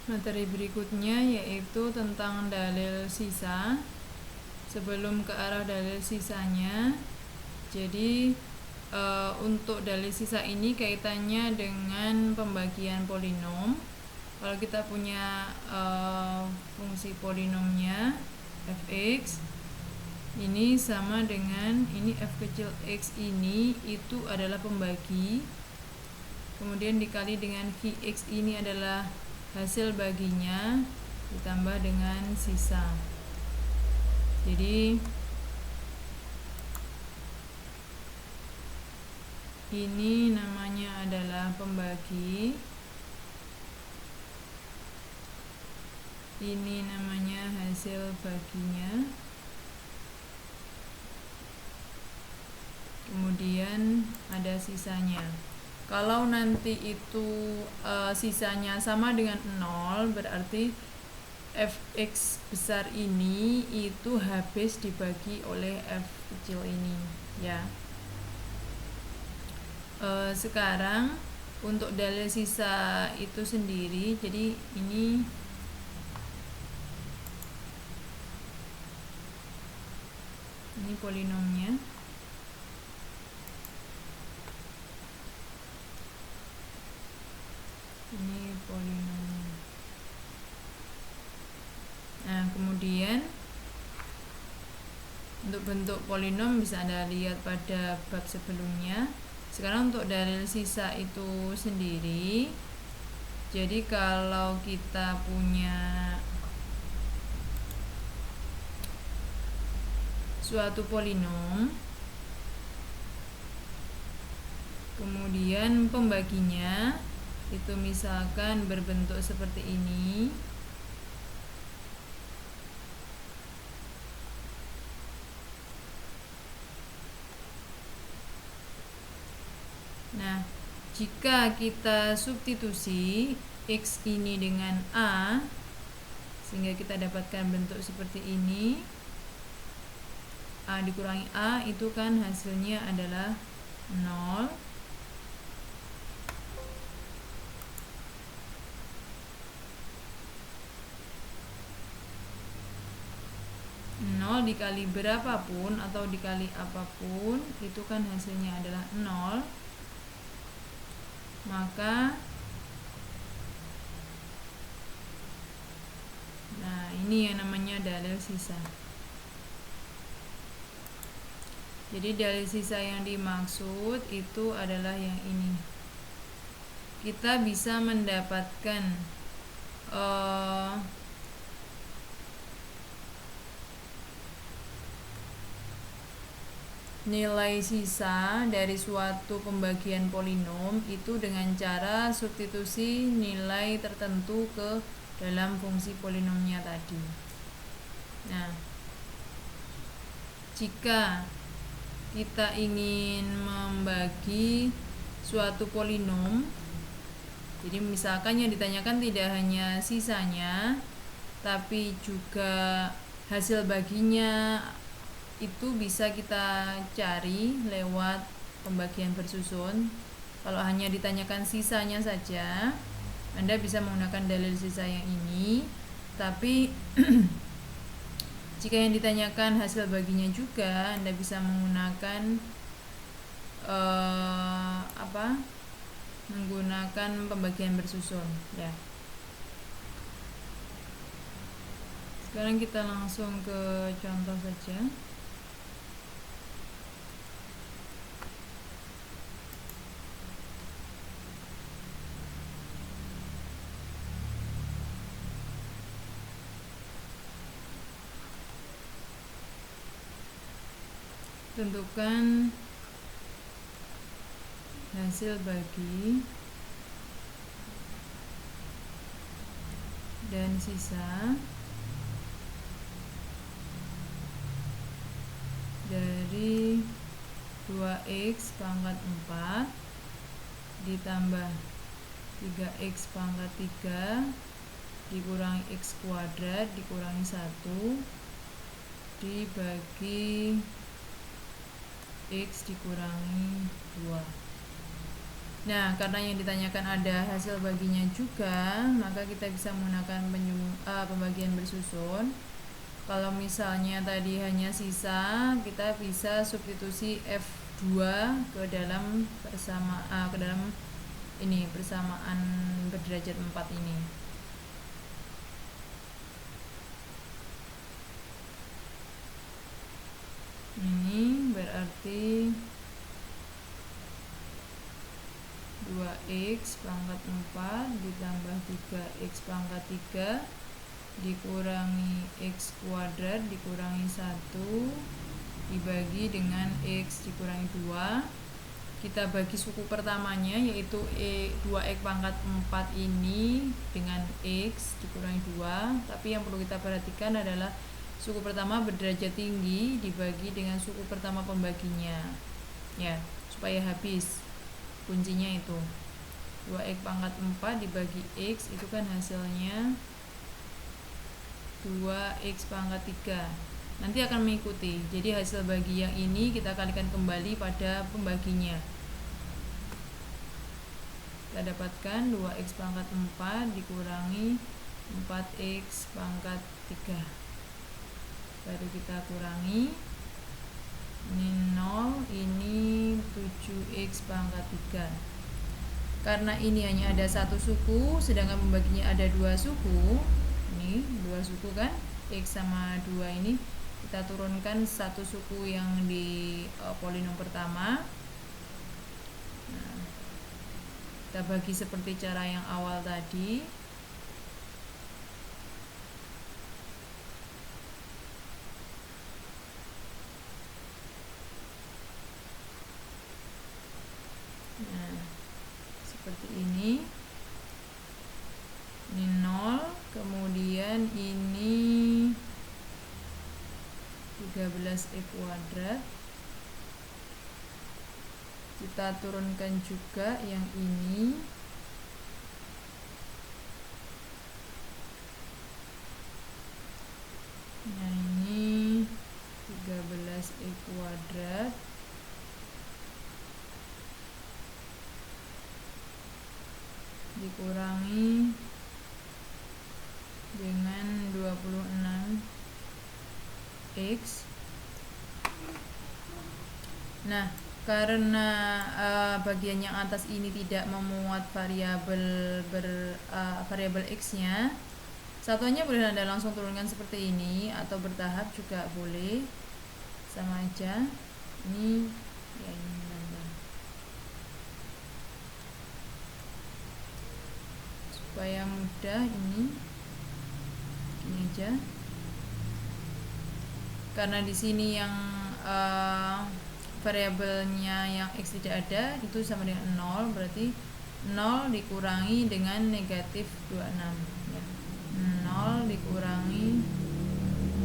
Materi berikutnya yaitu tentang dalil sisa. Sebelum ke arah dalil sisanya, jadi untuk dalil sisa ini kaitannya dengan pembagian polinom. Kalau kita punya fungsi polinomnya fx, ini sama dengan ini f kecil x ini itu adalah pembagi, kemudian dikali dengan Vx ini adalah hasil baginya ditambah dengan sisa. Jadi ini namanya adalah pembagi, ini namanya hasil baginya, kemudian ada sisanya. Kalau nanti itu sisanya sama dengan 0, berarti fx besar ini itu habis dibagi oleh f kecil ini, ya. Sekarang untuk dalil sisa itu sendiri, jadi ini polinomnya. Ini polinomnya. Nah, kemudian untuk bentuk polinom bisa Anda lihat pada bab sebelumnya. Sekarang untuk dalil sisa itu sendiri, jadi kalau kita punya suatu polinom, kemudian pembaginya itu misalkan berbentuk seperti ini, nah, jika kita substitusi X ini dengan A, sehingga kita dapatkan bentuk seperti ini, A dikurangi A itu kan hasilnya adalah 0. Dikali berapapun atau dikali apapun itu kan hasilnya adalah 0, maka nah ini yang namanya dalil sisa. Jadi dalil sisa yang dimaksud itu adalah yang ini. Kita bisa mendapatkan nilai sisa dari suatu pembagian polinom itu dengan cara substitusi nilai tertentu ke dalam fungsi polinomnya tadi. Nah, jika kita ingin membagi suatu polinom, jadi misalkan yang ditanyakan tidak hanya sisanya, tapi juga hasil baginya, itu bisa kita cari lewat pembagian bersusun. Kalau hanya ditanyakan sisanya saja, Anda bisa menggunakan dalil sisa yang ini, tapi jika yang ditanyakan hasil baginya juga, Anda bisa menggunakan menggunakan pembagian bersusun, ya. Sekarang kita langsung ke contoh saja. Tentukan hasil bagi dan sisa dari 2x pangkat 4 ditambah 3x pangkat 3 dikurangi x kuadrat dikurangi 1 dibagi x dikurangi 2. Nah, karena yang ditanyakan ada hasil baginya juga, maka kita bisa menggunakan pembagian bersusun. Kalau misalnya tadi hanya sisa, kita bisa substitusi F2 ke dalam persamaan berderajat 4 ini. Ini berarti 2x pangkat 4 ditambah 3x pangkat 3 dikurangi x kuadrat dikurangi 1 dibagi dengan x dikurangi 2. Kita bagi suku pertamanya yaitu 2x pangkat 4 ini dengan x dikurangi 2. Tapi yang perlu kita perhatikan adalah suku pertama berderajat tinggi dibagi dengan suku pertama pembaginya, ya, supaya habis. Kuncinya itu 2x pangkat 4 dibagi x itu kan hasilnya 2x pangkat 3. Nanti akan mengikuti. Jadi hasil bagi yang ini kita kalikan kembali pada pembaginya. Kita dapatkan 2x pangkat 4 dikurangi 4x pangkat 3. Baru kita kurangi. Ini 0, ini 7x pangkat 3. Karena ini hanya ada satu suku, sedangkan pembaginya ada dua suku. Ini dua suku kan, x sama 2 ini kita turunkan satu suku yang di polinom pertama. Nah, kita bagi seperti cara yang awal tadi. Nah, seperti ini 0, kemudian ini 13x kuadrat. Kita turunkan juga yang ini. Nah, ini 13x kuadrat dikurangi dengan 26x. Nah, karena bagian yang atas ini tidak memuat variabel x-nya, satuannya boleh Anda langsung turunkan seperti ini atau bertahap juga boleh, sama aja. Ini ya, ini supaya mudah, ini aja. Karena di sini yang variabelnya yang x tidak ada itu sama dengan 0, berarti 0 dikurangi dengan negatif 26 ya. 0 dikurangi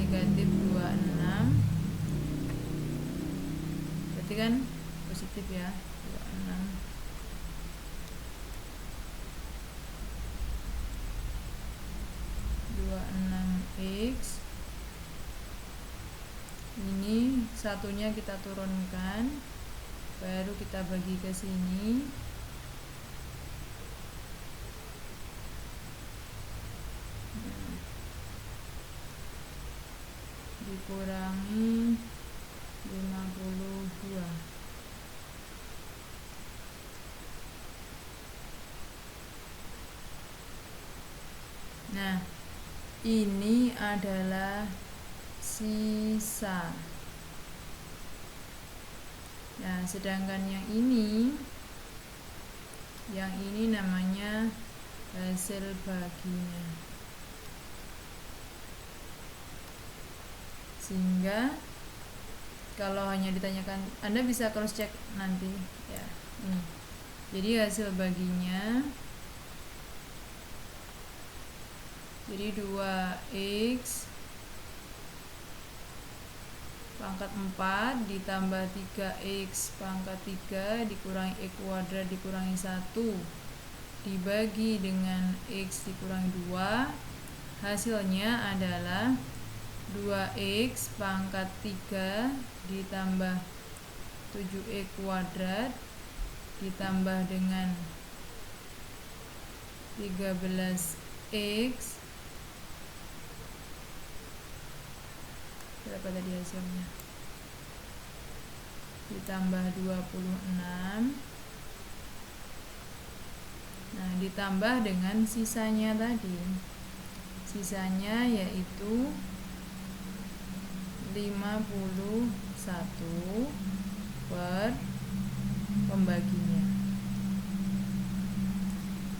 negatif 26 berarti kan positif ya, 26. 26x. Ini satunya kita turunkan, baru kita bagi ke sini. Dikurangi 52. Nah, ini adalah sisa. Nah, sedangkan yang ini namanya hasil baginya. Sehingga kalau hanya ditanyakan, Anda bisa cross check nanti ya. Ini. Jadi hasil baginya jadi 2x pangkat 4 ditambah 3x pangkat 3 dikurangi x kuadrat dikurangi 1 dibagi dengan x dikurangi 2, hasilnya adalah 2x pangkat 3 ditambah 7x kuadrat ditambah dengan 13x, berapa tadi hasilnya, ditambah 26. Nah, ditambah dengan sisanya tadi. Sisanya yaitu 51 per pembaginya.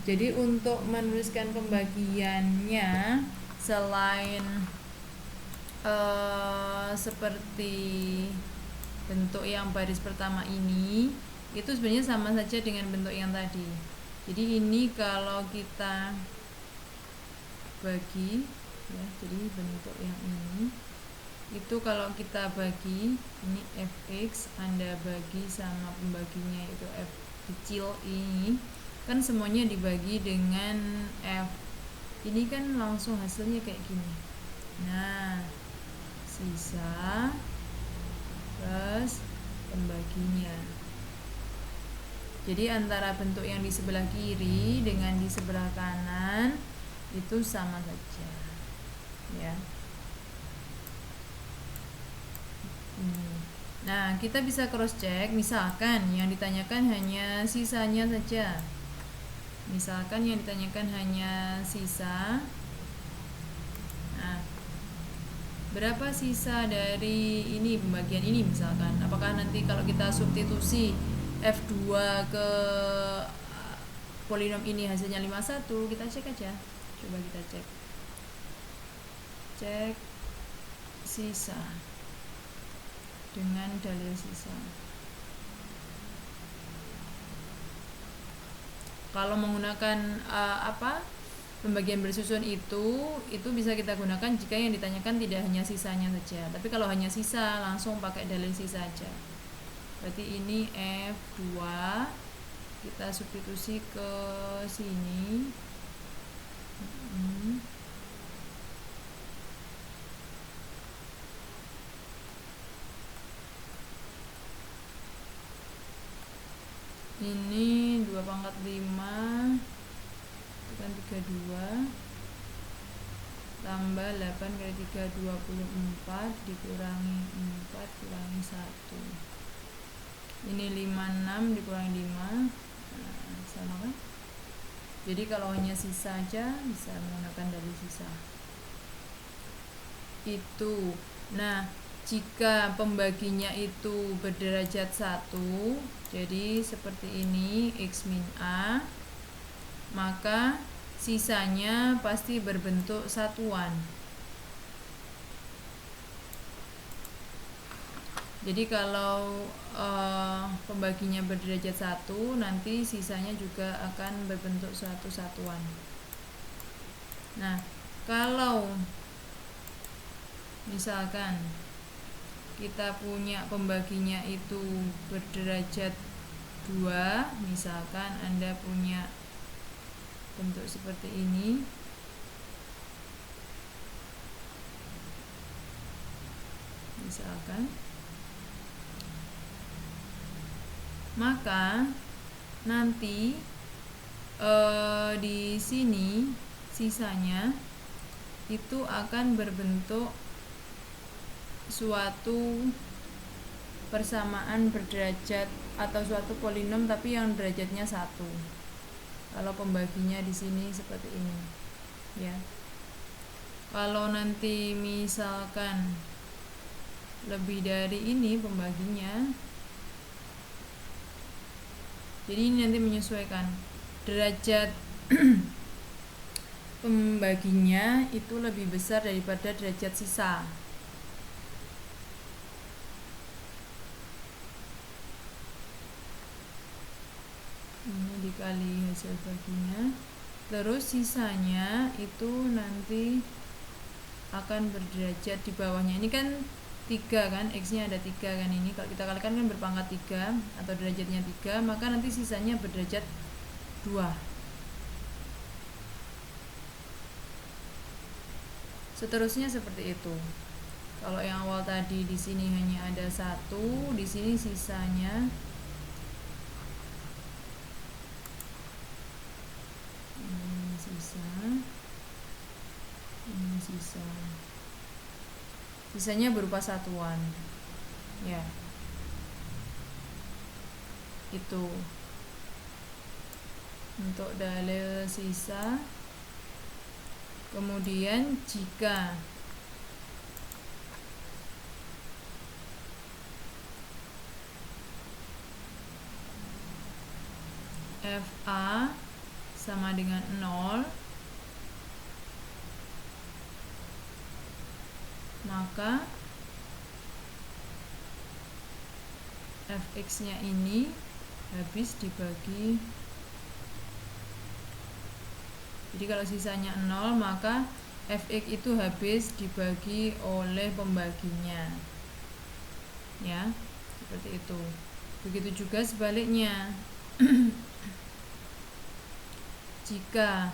Jadi untuk menuliskan pembagiannya, selain seperti bentuk yang baris pertama ini, itu sebenarnya sama saja dengan bentuk yang tadi. Jadi ini kalau kita bagi ya, jadi bentuk yang ini itu kalau kita bagi, ini fx Anda bagi sama pembaginya itu f kecil ini, kan semuanya dibagi dengan f, ini kan langsung hasilnya kayak gini. Nah, sisa plus pembaginya. Jadi antara bentuk yang di sebelah kiri dengan di sebelah kanan itu sama saja, ya. Nah, kita bisa cross check, misalkan yang ditanyakan hanya sisanya saja. Misalkan yang ditanyakan hanya sisa. Nah, berapa sisa dari ini pembagian ini misalkan? Apakah nanti kalau kita substitusi F2 ke polinom ini hasilnya 51, kita cek aja. Coba kita cek. Cek sisa dengan dalil sisa. Kalau menggunakan pembagian bersusun itu bisa kita gunakan jika yang ditanyakan tidak hanya sisanya saja. Tapi kalau hanya sisa, langsung pakai dalil sisa saja. Berarti ini F2 kita substitusi ke sini. Ini 2 pangkat 5 itu kan 32 tambah 8 kali 3 24 dikurangi 4 kurangi 1, ini 56 dikurangi 5, nah, sama kan? Jadi kalau hanya sisa aja bisa menggunakan dari sisa itu. Nah, jika pembaginya itu berderajat 1, jadi seperti ini x min a, maka sisanya pasti berbentuk satuan. Jadi kalau pembaginya berderajat 1, nanti sisanya juga akan berbentuk suatu satuan. Nah, kalau misalkan kita punya pembaginya itu berderajat 2, misalkan Anda punya bentuk seperti ini, misalkan, maka nanti di sini sisanya itu akan berbentuk suatu persamaan berderajat atau suatu polinom tapi yang derajatnya 1. Kalau pembaginya di sini seperti ini, ya. Kalau nanti misalkan lebih dari ini pembaginya, jadi ini nanti menyesuaikan derajat pembaginya itu lebih besar daripada derajat sisa. Ini dikali hasil baginya, terus sisanya itu nanti akan berderajat di bawahnya. Ini kan 3 kan, x nya ada 3 kan, ini kalau kita kalikan kan berpangkat 3 atau derajatnya 3, maka nanti sisanya berderajat 2. Seterusnya seperti itu. Kalau yang awal tadi di sini hanya ada 1, di sini sisanya ini sisa, sisanya berupa satuan ya, itu untuk dalil sisa. Kemudian jika FA sama dengan 0, maka fx nya ini habis dibagi, jadi kalau sisanya 0 maka fx itu habis dibagi oleh pembaginya ya, seperti itu. Begitu juga sebaliknya. Jika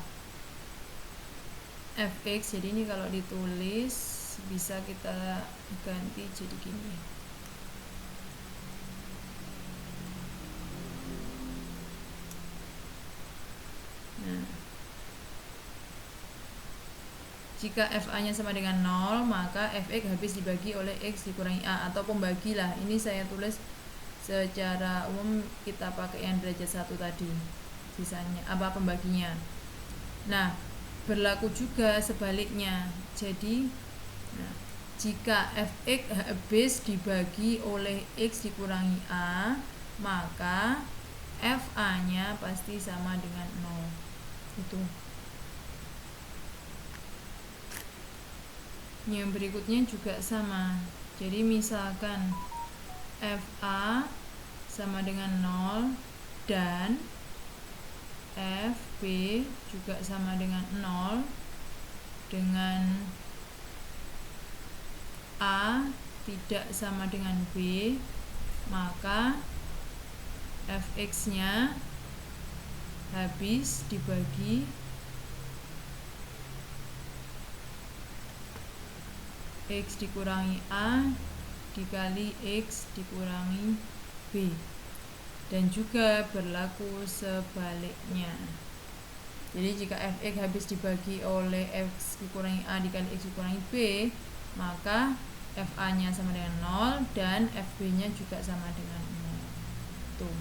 fx, jadi ini kalau ditulis bisa kita ganti jadi gini. Nah, jika fa nya sama dengan 0 maka fx habis dibagi oleh x dikurangi a, atau pembagi lah. Ini saya tulis secara umum, kita pakai yang derajat 1 tadi, sisanya apa pembaginya. Nah, berlaku juga sebaliknya. Jadi jika fx habis dibagi oleh x dikurangi a, maka fa nya pasti sama dengan 0. Itu. Yang berikutnya juga sama. Jadi misalkan fa sama dengan 0 dan fb juga sama dengan 0 dengan a tidak sama dengan b, maka fx nya habis dibagi x dikurangi a dikali x dikurangi b, dan juga berlaku sebaliknya. Jadi jika fx habis dibagi oleh x dikurangi a dikali x dikurangi b, maka fa nya sama dengan 0 dan fb nya juga sama dengan 0. Tuh.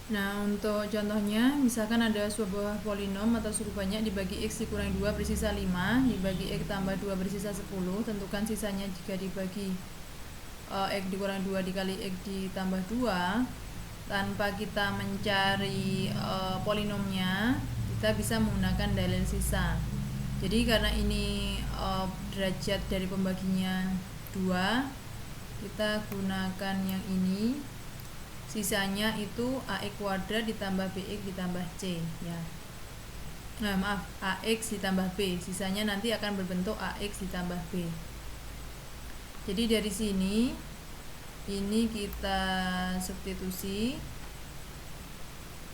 Nah, untuk contohnya, misalkan ada sebuah polinom atau suku banyak dibagi x dikurangi 2 bersisa 5, dibagi x tambah 2 bersisa 10, tentukan sisanya jika dibagi x dikurangi 2 dikali x ditambah 2. Tanpa kita mencari polinomnya, kita bisa menggunakan dalil sisa. Jadi karena ini derajat dari pembaginya 2, kita gunakan yang ini. Sisanya itu ax kuadrat ditambah bx ditambah c ya. Nah, maaf, ax ditambah b. Sisanya nanti akan berbentuk ax ditambah b. Jadi dari sini ini kita substitusi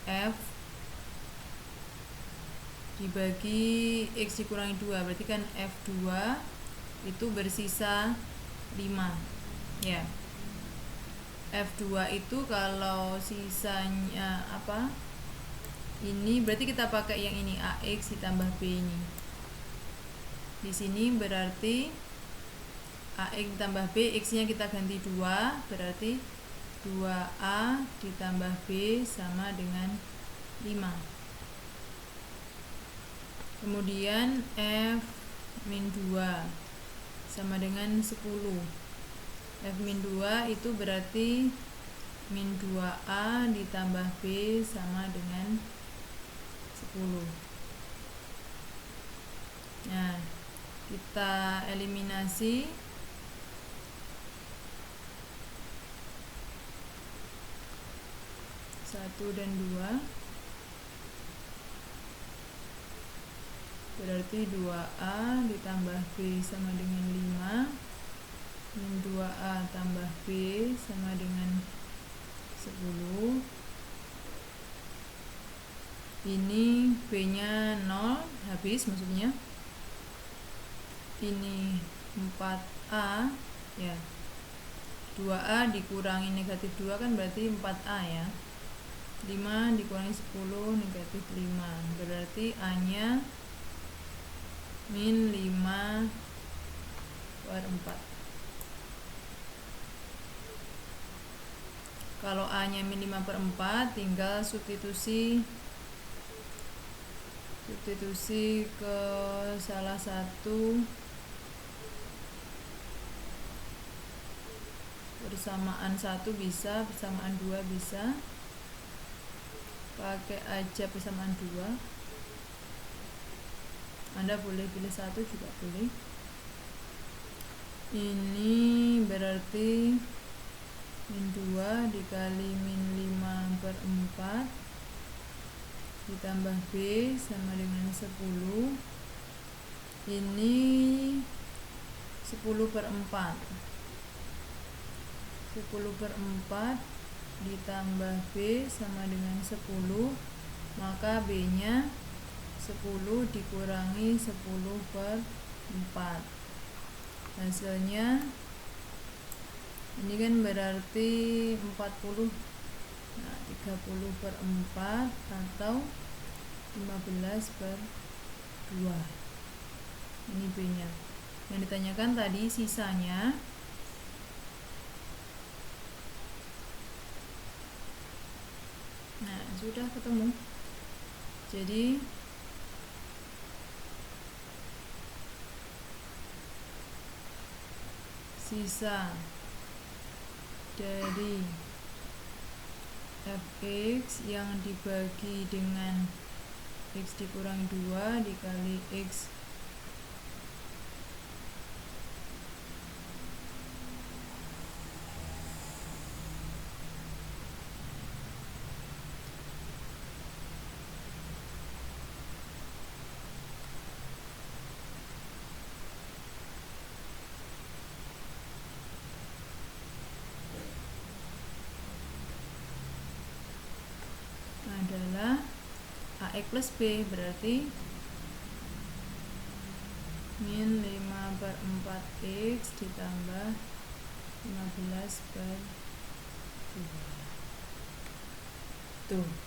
f dibagi x dikurangi 2, berarti kan f2 itu bersisa 5 ya. F2 itu kalau sisanya apa? Ini berarti kita pakai yang ini ax ditambah b ini. Di sini berarti ax ditambah b, x-nya kita ganti 2, berarti 2a ditambah b sama dengan 5. Kemudian f-2 sama dengan 10. F-2 itu berarti min 2a ditambah b sama dengan 10. Nah, kita eliminasi. Satu dan 2 berarti 2a ditambah b sama dengan 5 min 2a tambah b sama dengan 10. Ini b nya 0 habis, maksudnya ini 4a ya, 2a dikurangi negatif 2 kan berarti 4a ya. 5 dikurangi 10 negatif 5, berarti A nya min 5 per 4. Kalau A nya min 5 per 4, tinggal substitusi ke salah satu persamaan 1 bisa, persamaan 2 bisa, pakai aja persamaan 2. Anda boleh pilih 1 juga boleh. Ini berarti min 2 dikali min 5 per 4 ditambah B sama dengan 10. Ini 10 per 4. 10 per 4 ditambah B sama dengan 10, maka B nya 10 dikurangi 10 per 4. Hasilnya ini kan berarti 40. Nah, 30 per 4 atau 15 per 2. Ini B nya. Yang ditanyakan tadi sisanya. Nah, sudah ketemu. Jadi sisa dari fx yang dibagi dengan x dikurangi 2 dikali x adalah AX plus B, berarti min 5 per 4x ditambah 15 per 2. Tuh.